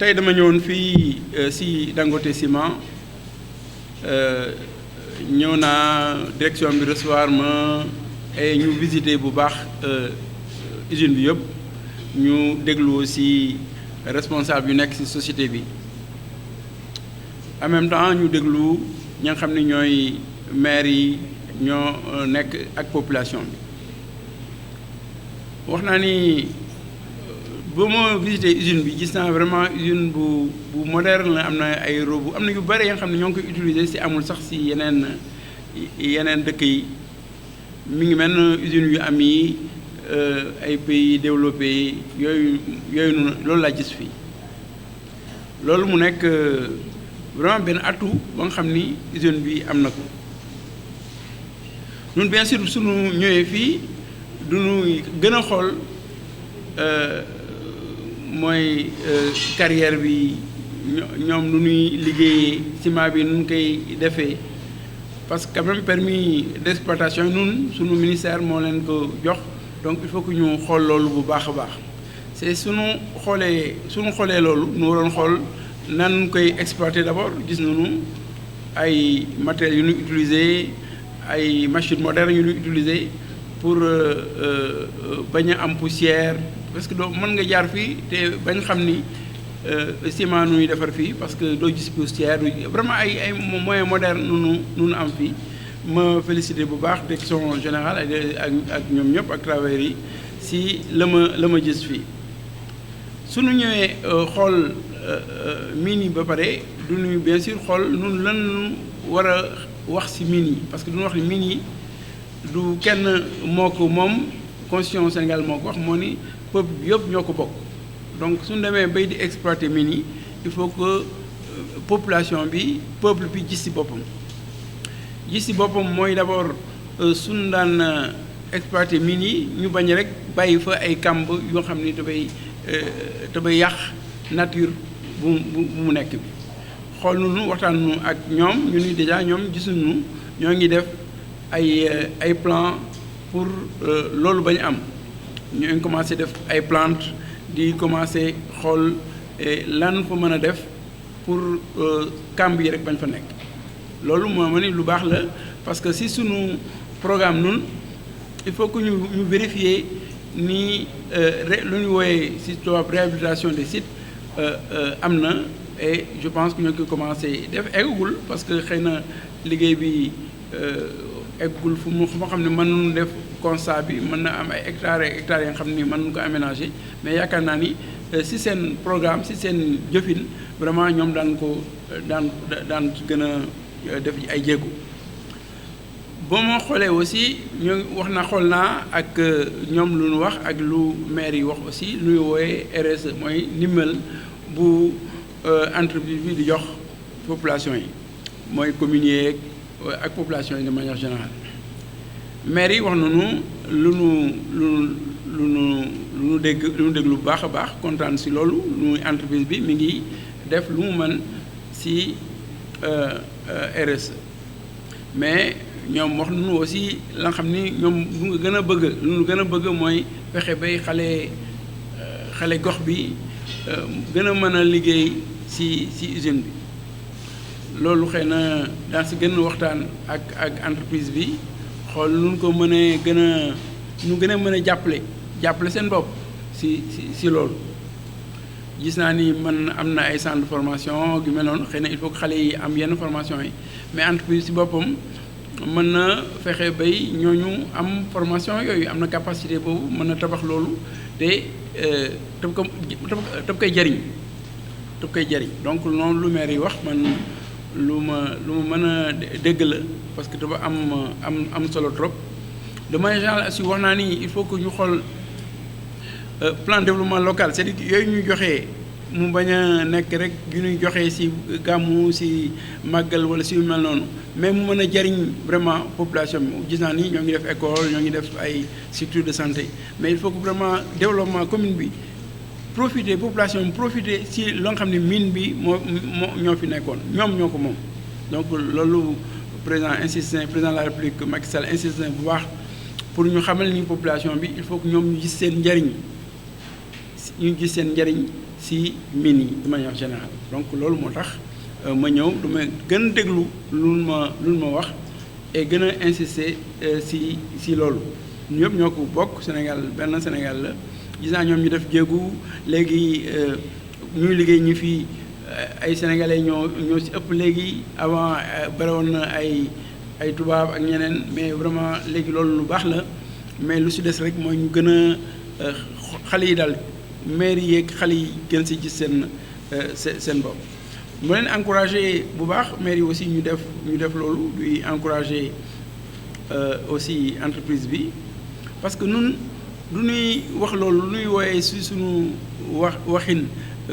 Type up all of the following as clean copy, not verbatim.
tey dama ñëwoon fii si Dangote Ciment ñëw naa direction bi recevoir ma et ñu visiter bu baax usine bi yëpp ñu déglu aussi responsable yu nekk ci société bi en même temps ñu déglu ñi nga xam ne ñooy maire yi ñoo nekk ak population bi wax naa ni ba ma visité usine bi gis naa vraiment usine bu moderne la am na ay robot am na yu bëri yoo xam ne ñoo ngi koy utiliser ci amul sax ci yeneen dëkk yi mi ngi mel ne usine yu am yi ay pays développés yooyu noonu loolu laa gis fii loolu mu nekk vraiment benn atout ba nga xam ni usine bi am na ko ñun bien sûr suñu ñëwee fii duñu gën a xool mooy carrière bi ñoom nu ñuy liggéeyee ciment bi nu ñu koy defee parce que quand même permis d'exploitation nun suñu ministère moo leen ko jox donc il faut que ñu xool loolu bu baax a baax c'est suñu xoolee loolu nu waroon xool nan koy exploiter d'abord gis nañu ay matériels yu ñu utiliser ay machines modernes yu ñu utiliser pour bañ a am poussière parce que doo mën nga jaar fii te bañ xam ni ciment nu ñuy defar fii parce que doo gis poussière vraiment ay moyens modernes nu am fii ma félicité bu baax direction générale ak ñoom ñëpp ak travailleurs yi si la ma gis fii suñu ñëwee xool mines yi ba pare du ñu bien sûr xool nun lan war a wax ci mines yi parce que du ñu wax ni mines yi du kenn moo ko moom constitution Sénégal moo ko wax moo ni peuple bi yëpp ñoo ko bokk donc suñu demee bay di exploiter mines yi il faut que population bi peuple bi gis ci boppam mooy d'abord suñu daan exploiter mines yi ñu bañ rek bàyyi fa ay kamb yoo xam ni dafay yàq nature bu mu nekk bi xool nañu waxtaan nañu ak ñoom ñu ni déjà ñoom gisuñu ñoo ngi def ay plan pour loolu bañ am ñu ngi commencé def ay plantes di commencé xool lan fa mën a def pour kamb yi rek bañ fa nekk loolu moo ma ni lu baax la parce que si sunu programme nun il faut que ñu vérifier ni lu ñu wooyee si tubaab réhabilitation des sites am na et je pense que ñoo ngi commencé def eggul parce que xëy na liggéey bi eggul fu ma xam ne mën nañu def constat bi mën na am ay hectares et hectares yi nga xam ni mën nañu ko aménager mais yaakaar naa ni si seen programme si seen jëfin vraiment ñoom daan gën a def ay jéego ba ma xoolee aussi ñu xool naa ak ñoom lu ñu wax ak lu maire yi wax aussi lu ñu wooyee RSE mooy ndimbal bu entreprise bi di jox population yi mooy communes yeeg ak population yi de manière générale maire yi wax nañu lu nu dégg lu baax a baax kontaan ci loolu lu entreprise bi mi ngi def lu mu mën ci RSE mais ñoom wax nañu aussi la nga xam ni ñoom lu nga gën a bëgg mooy fexe bay xale gox bi gën a mën a liggéey ci usine bi loolu xëy na daan ci gën a waxtaan ak entreprise bi xool nu ko mënee gën a mën a jàppale seen bopp ci loolu gis naa ni man am na ay centre de formation yu mel noonu xëy na il faut que xale yi am yenn formation yi mais entreprise ci boppam mën na fexe bay ñooñu am formation yooyu am na capacité boobu mën na tabax loolu te tab koy jariñ donc noonu lu maire yi wax man lu ma mën a dégg la parce que dafa am solo trop de manière générale aussi wax naa ni il faut que ñu xool plan de développement local c'est-à-dire yooyu ñuy joxee mu bañ a nekk rek yu ñuy joxee ci gàmmu ci màggal wala ci yu mel noonu mais mu mën a jariñ vraiment population bi gis naa ni ñoo ngi def école ñoo ngi def ay structure de santé mais il faut que vraiment développement commune bi population bi profiter ci loo nga xam ne mine bi ñoo fi nekkoon ñoom ñoo ko moom donc loolu président de la République Macky Sall insiste bu baax pour ñu xamal ni population bi il faut que ñoom ñu gis seen njariñ si mine yi de manière générale. Donc loolu moo tax ma ñëw du ma gën a déglu lu ma wax et gën a insister si loolu ñu yëpp ñoo ko bokk Sénégal benn Sénégal la gis naa ñoom ñu def jéegu léegi ñuy liggéey ñi fii ay sénégalais ñoo si ëpp léegi avant bare woon na ay tubaab ak ñeneen mais vraiment léegi loolu lu baax la mais lu si des rek mooy ñu gën a xale yi daal maire yeeg xale yi gën si gis seen bopp. mu leen encouragé bu baax maire yi aussi ñu def loolu duy encouragé aussi entreprise bi parce que nun du ñuy wax loolu lu ñuy wooyee si suñu waxin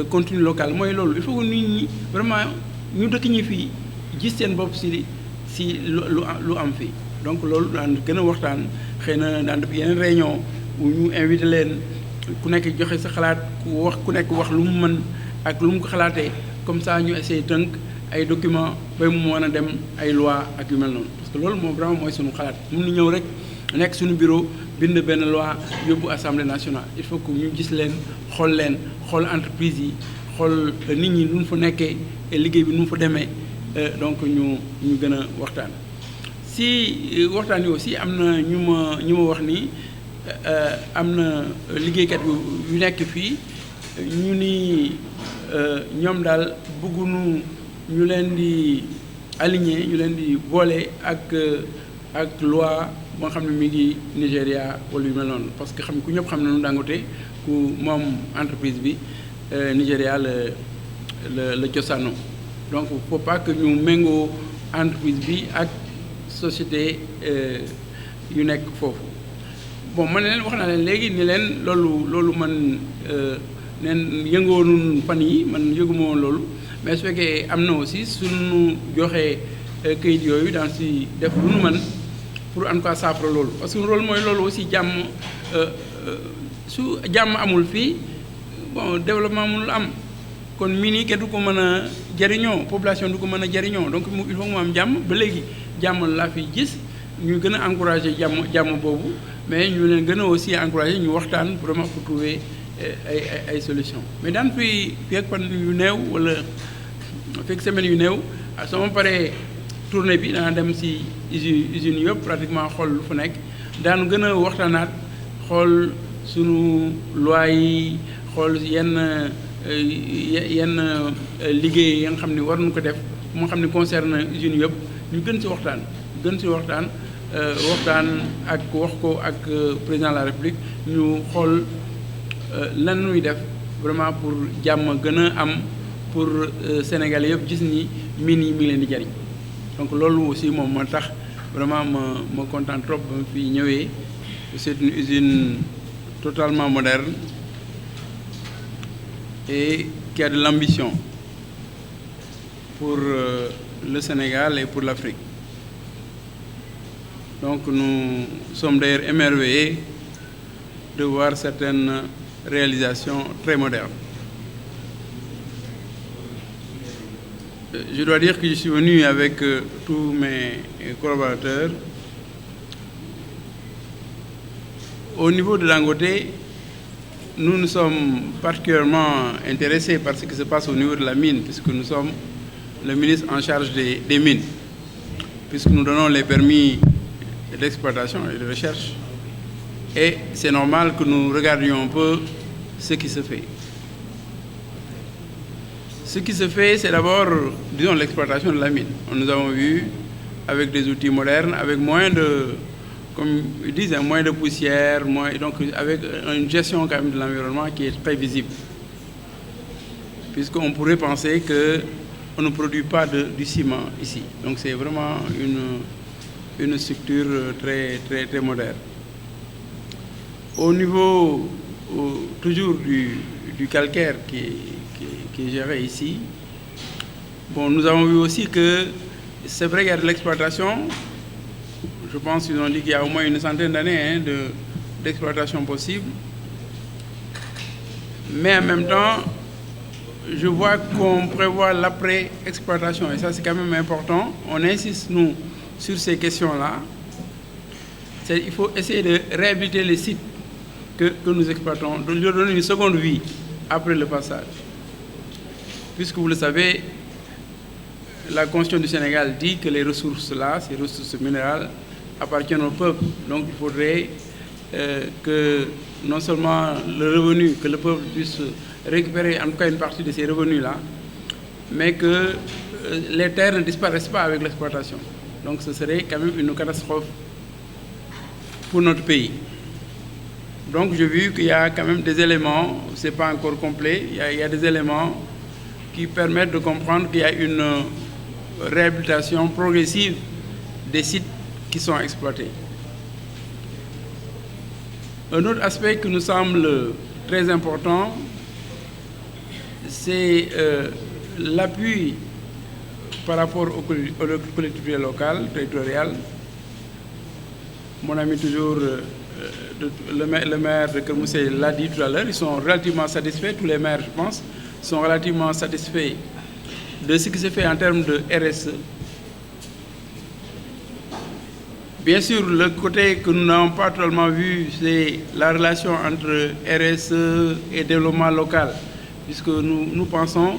contenu local mooy loolu il faut que nit ñi vraiment ñu dëkk ñi fii gis seen bopp si lu am fii donc loolu daan gën a waxtaan xëy na daan def yeneen réunion bu ñu invité leen ku nekk joxe sa xalaat ku nekk wax lu mu mën ak lu mu ko xalaatee comme ça ñu essayer tënk ay documents ba mu mën a dem ay loi ak yu mel noonu parce que loolu moom vraiment mooy suñu xalaat mun na ñëw rek nekk suñu bureau bind benn loi yóbbu assemblée nationale il faut que ñu gis leen xool entreprise yi xool nit ñi nu mu fa nekkee liggéey bi nu mu fa demee donc ñu gën a waxtaan. si waxtaan yi aussi am na ñu ma wax ni am na liggéeykat yu nekk fii ñu ni ñoom daal bëgguñu ñu leen di aligner ñu leen di boole ak loi moo xam ne mi ngi Nigéria wala yu mel noonu parce que ku ñëpp xam nañu Dangote ku moom entreprise bi Nigéria la cosaano donc faut pas que ñu méngoo entreprise bi ak société yu nekk foofu bon man leen wax naa leen léegi ni leen loolu man neen yëngoonun fan yi man yëguma woon loolu mais su fekkee am na aussi suñu joxee këyit yooyu daan si def lu nu mën pour en tout cas saafara loolu parce que rôle mooy loolu aussi jàmm su jàmm amul fii bon développement mënul am kon mii nii kenn du ko mën a jariñoo population du ko mën a jariñoo donc il faut mu am jàmm ba léegi jàmm laa fi gis ñu gën a encouragé jàmm boobu mais ñu leen gën a aussi encouragé ñu waxtaan vraiment pour trouver ay solution mais daan fi ak fan yu néew wala fekk semaine yu néew soo ma paree tournée bi dana dem si usines yëpp pratiquement xool lu fa nekk daanu gën a waxtaanaat xool sunu loi yi xool yenn liggéey yi nga xam ne war nañu ko def moo xam ne concerne usines yëpp ñu gën si waxtaan waxtaan ak wax ko ak président de la République ñu xool lan ñuy def vraiment pour jàmm gën a am pour Sénégalais yëpp gis ni mine yi mi ngi leen di jariñ donc loolu aussi moom moo tax vraiment ma content trop ba fi ñëwee c'est une usine totalement moderne et qui a de l'ambition pour le Sénégal et pour l'Afrique. Donc nous sommes d'ailleurs émerveillés de voir certaines réalisations très modernes. Je dois dire que je suis venu avec tous mes collaborateurs. Au niveau de Dangote, nous sommes particulièrement intéressés par ce qui se passe au niveau de la mine, puisque nous sommes le ministre en charge des mines, puisque nous donnons les permis d'exploitation et de recherche. Et c'est normal que nous regardions un peu ce qui se fait. Ce qui se fait, c'est d'abord, disons, l'exploitation de la mine. Nous avons vu, avec des outils modernes, avec moins de, comme ils disent, moins de poussière, donc avec une gestion quand même de l'environnement qui est très visible. Puisqu'on pourrait penser qu'on ne produit pas du ciment ici. Donc c'est vraiment une structure très, très, très moderne. Au niveau toujours du calcaire qui est géré ici, bon, nous avons vu aussi que c'est vrai qu'il y a de l'exploitation. Je pense qu'ils ont dit qu'il y a au moins une centaine d'années d'exploitation possible. Mais en même temps, je vois qu'on prévoit l'après-exploitation. Et ça, c'est quand même important. On insiste, nous, sur ces questions-là. Il faut essayer de réhabiliter les sites que nous exploitons, de leur donner une seconde vie après le passage. puisque vous le savez, la Constitution du Sénégal dit que les ressources là, ces ressources minérales, appartiennent au peuple. Donc il faudrait que non seulement le revenu, que le peuple puisse récupérer en tout cas une partie de ces revenus-là, mais que les terres ne disparaissent pas avec l'exploitation. Donc ce serait quand même une catastrophe pour notre pays. Donc j'ai vu qu'il y a quand même des éléments, ce n'est pas encore complet, il y a des éléments qui permettent de comprendre qu'il y a une réhabilitation progressive des sites qui sont exploités. Un autre aspect qui nous semble très important, c'est l'appui par rapport aux collectivités locales, territoriales. Mon ami toujours, le maire de Kermoussé l'a dit tout à l'heure, ils sont relativement satisfaits, tous les maires je pense, sont relativement satisfaits de ce qui se fait en termes de RSE. Bien sûr, le côté que nous n'avons pas totalement vu, c'est la relation entre RSE et développement local, puisque nous pensons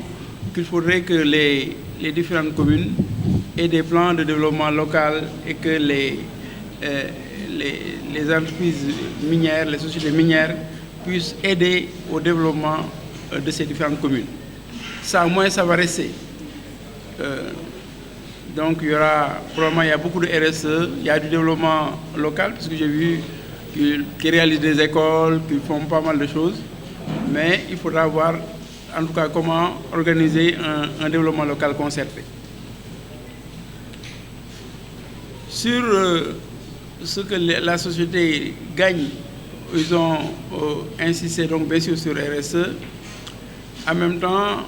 qu'il faudrait que les différentes communes aient des plans de développement local et que les entreprises minières, les sociétés minières puissent aider au développement de ces différentes communes. Ça, au moins, ça va rester. Donc, il y a beaucoup de RSE, il y a du développement local, puisque j'ai vu qu'ils réalisent des écoles, qu'ils font pas mal de choses. Mais il faudra voir, en tout cas, comment organiser un développement local concerté. Sur ce que la société gagne, ils ont insisté donc bien sûr sur RSE. En même temps,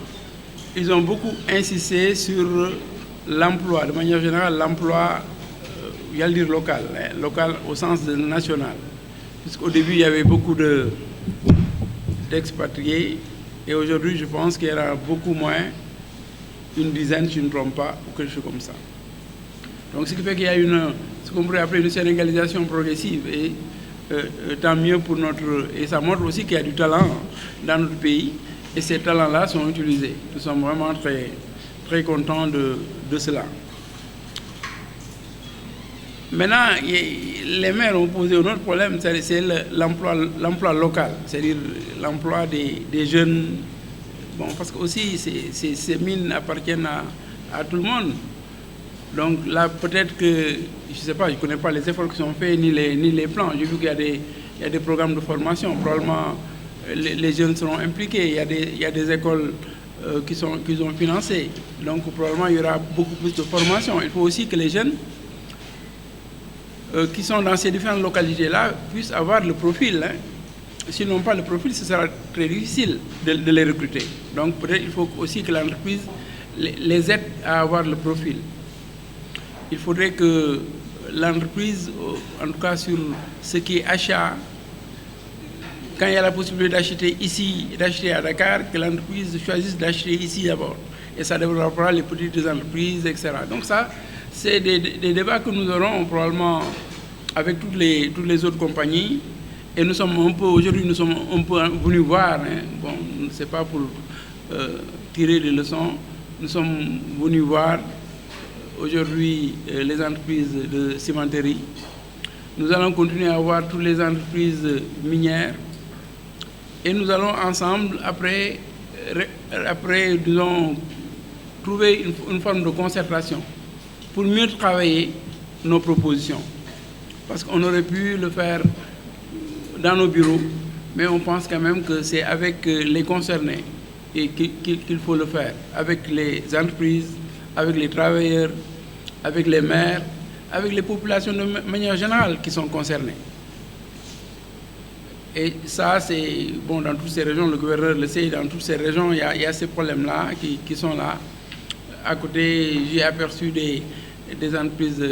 ils ont beaucoup insisté sur l'emploi, de manière générale, l'emploi, il y a le dire local, local au sens de national. Puisqu'au début, il y avait beaucoup d'expatriés, et aujourd'hui, je pense qu'il y aura beaucoup moins, une dizaine, si je ne me trompe pas, ou quelque chose comme ça. Donc, ce qui fait qu'il y a ce qu'on pourrait appeler une sénégalisation progressive, et tant mieux pour et ça montre aussi qu'il y a du talent dans notre pays, et ces talents-là sont utilisés. Nous sommes vraiment très, très contents de cela. Maintenant, les maires ont posé un autre problème, c'est l'emploi local, c'est-à-dire l'emploi des jeunes. Bon, parce que aussi, ces mines appartiennent à tout le monde. Donc là, peut-être que, je ne sais pas, je ne connais pas les efforts qui sont faits, ni les plans. J'ai vu qu'il y a des programmes de formation. Probablement, les jeunes seront impliqués. Il y a des écoles qu'ils ont financées. Donc probablement, il y aura beaucoup plus de formation. Il faut aussi que les jeunes qui sont dans ces différentes localités-là puissent avoir le profil. S'ils n'ont pas le profil, ce sera très difficile de les recruter. Donc peut-être il faut aussi que l'entreprise les aide à avoir le profil. Il faudrait que l'entreprise, en tout cas sur ce qui est achat, quand il y a la possibilité d'acheter ici, d'acheter à Dakar, que l'entreprise choisisse d'acheter ici d'abord. Et ça développera les petites entreprises, etc. Donc ça, c'est des débats que nous aurons probablement avec toutes les autres compagnies. Et nous sommes aujourd'hui, nous sommes un peu venus voir, bon, ce n'est pas pour tirer des leçons, nous sommes venus voir aujourd'hui les entreprises de cimenterie. Nous allons continuer à voir toutes les entreprises minières et nous allons ensemble, après disons, trouver une forme de concertation pour mieux travailler nos propositions. Parce qu'on aurait pu le faire dans nos bureaux, mais on pense quand même que c'est avec les concernés et qu'il faut le faire, avec les entreprises, avec les travailleurs, avec les maires, avec les populations de manière générale qui sont concernées. Et ça, c'est bon dans toutes ces régions, le gouverneur le sait, dans toutes ces régions, il y a ces problèmes-là qui sont là. À côté, j'ai aperçu des entreprises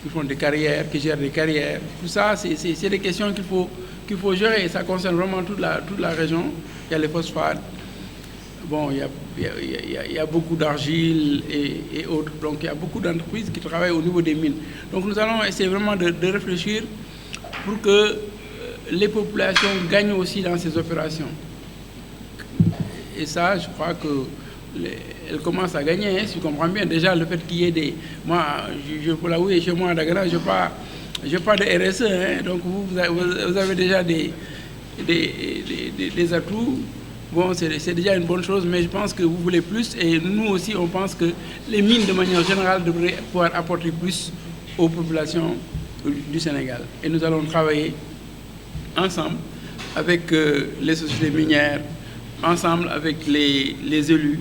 qui font des carrières, qui gèrent des carrières. Tout ça, c'est des questions qu'il faut gérer. Ça concerne vraiment toute la région. Il y a les phosphates. Bon, il y a beaucoup d'argile et autres. Donc, il y a beaucoup d'entreprises qui travaillent au niveau des mines. Donc, nous allons essayer vraiment de réfléchir pour que les populations gagnent aussi dans ces opérations. Et ça, je crois que elle commence à gagner, hein, si tu comprends bien. Déjà, le fait qu'il y ait des... Moi, je peux l'avouer, chez moi à Dagana, je n'ai pas de RSE, hein, donc vous avez déjà des atouts. Bon, c'est déjà une bonne chose, mais je pense que vous voulez plus, et nous aussi, on pense que les mines, de manière générale, devraient pouvoir apporter plus aux populations du Sénégal. Et nous allons travailler ensemble avec les sociétés minières, ensemble avec les élus,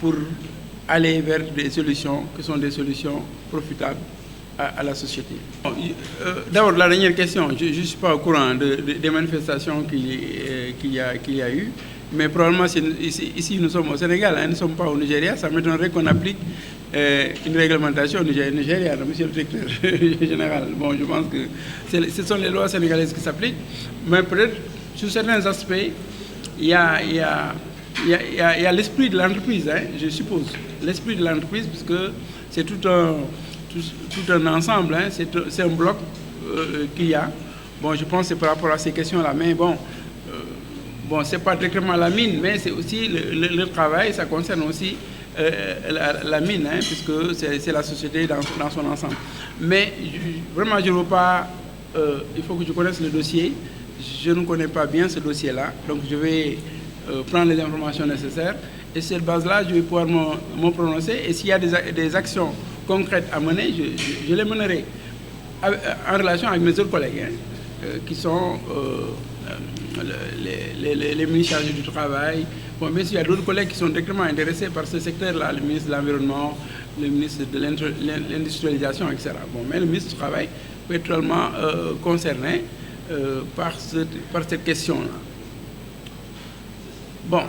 pour aller vers des solutions qui sont des solutions profitables à la société. Bon, d'abord, la dernière question, je ne suis pas au courant des manifestations qu'il y a eu, mais probablement ici nous sommes au Sénégal, hein, nous ne sommes pas au Nigeria, ça m'étonnerait qu'on applique une réglementation au Nigeria, monsieur le directeur général. Bon, je pense que ce sont les lois sénégalaises qui s'appliquent, mais peut-être sur certains aspects, il y a l'esprit de l'entreprise, hein, je suppose, l'esprit de l'entreprise, puisque c'est tout un ensemble, hein, c'est un bloc qu'il y a. Bon, je pense que c'est par rapport à ces questions-là, mais bon, ce n'est pas directement la mine, mais c'est aussi le travail, ça concerne aussi la mine, hein, puisque c'est la société dans son ensemble. Mais vraiment, je ne veux pas... il faut que je connaisse le dossier. Je ne connais pas bien ce dossier-là, donc je vais prendre les informations nécessaires. Et sur cette base-là, je vais pouvoir me prononcer. Et s'il y a des actions concrètes à mener, je les mènerai en relation avec mes autres collègues, hein, qui sont les ministres chargés du travail. Bon, mais il y a d'autres collègues qui sont directement intéressés par ce secteur-là, le ministre de l'Environnement, le ministre de l'Industrialisation, etc. Bon, mais le ministre du Travail peut être totalement concerné par cette question-là. Bon,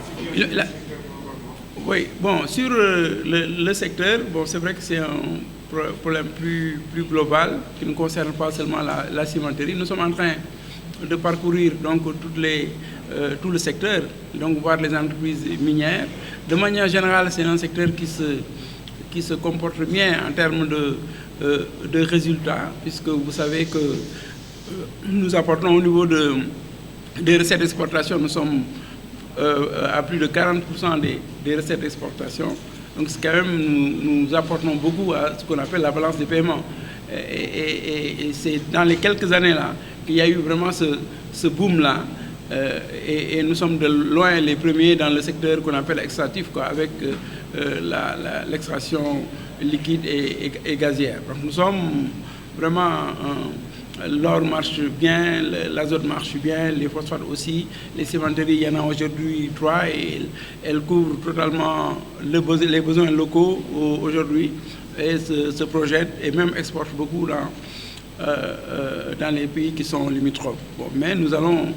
oui, bon, sur le secteur, bon, c'est vrai que c'est un problème plus global qui ne concerne pas seulement la cimenterie. Nous sommes en train de parcourir donc tout le secteur, donc voir les entreprises minières. De manière générale, c'est un secteur qui se comporte bien en termes de résultats, puisque vous savez que nous apportons au niveau des recettes d'exportation, nous sommes à plus de 40% des recettes d'exportation. Donc quand même, nous apportons beaucoup à ce qu'on appelle la balance des paiements. Et c'est dans les quelques années-là qu'il y a eu vraiment ce boom-là. Et nous sommes de loin les premiers dans le secteur qu'on appelle extractif, quoi, avec l'extraction liquide et gazière. Donc nous sommes vraiment... l'or marche bien, l'azote marche bien, les phosphates aussi, les cimenteries, il y en a aujourd'hui 3 et elles couvrent totalement les besoins locaux aujourd'hui et se projettent et même exportent beaucoup dans les pays qui sont limitrophes. Bon, mais nous allons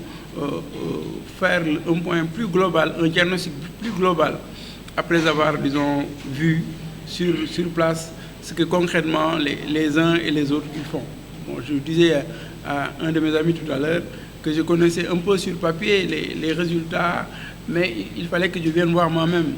faire un point plus global, un diagnostic plus global après avoir, disons, vu sur place ce que concrètement les uns et les autres ils font. Bon, je disais à un de mes amis tout à l'heure que je connaissais un peu sur papier les résultats, mais il fallait que je vienne voir moi-même.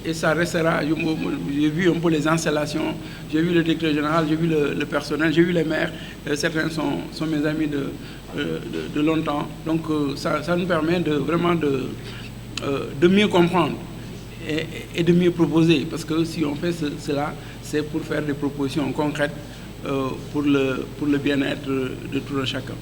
Et ça restera. J'ai vu un peu les installations, j'ai vu le directeur général, j'ai vu le personnel, j'ai vu les maires. Certains sont mes amis de longtemps. Donc ça nous permet vraiment de mieux comprendre et de mieux proposer. Parce que si on fait cela, c'est pour faire des propositions concrètes pour le bien-être de tout un chacun.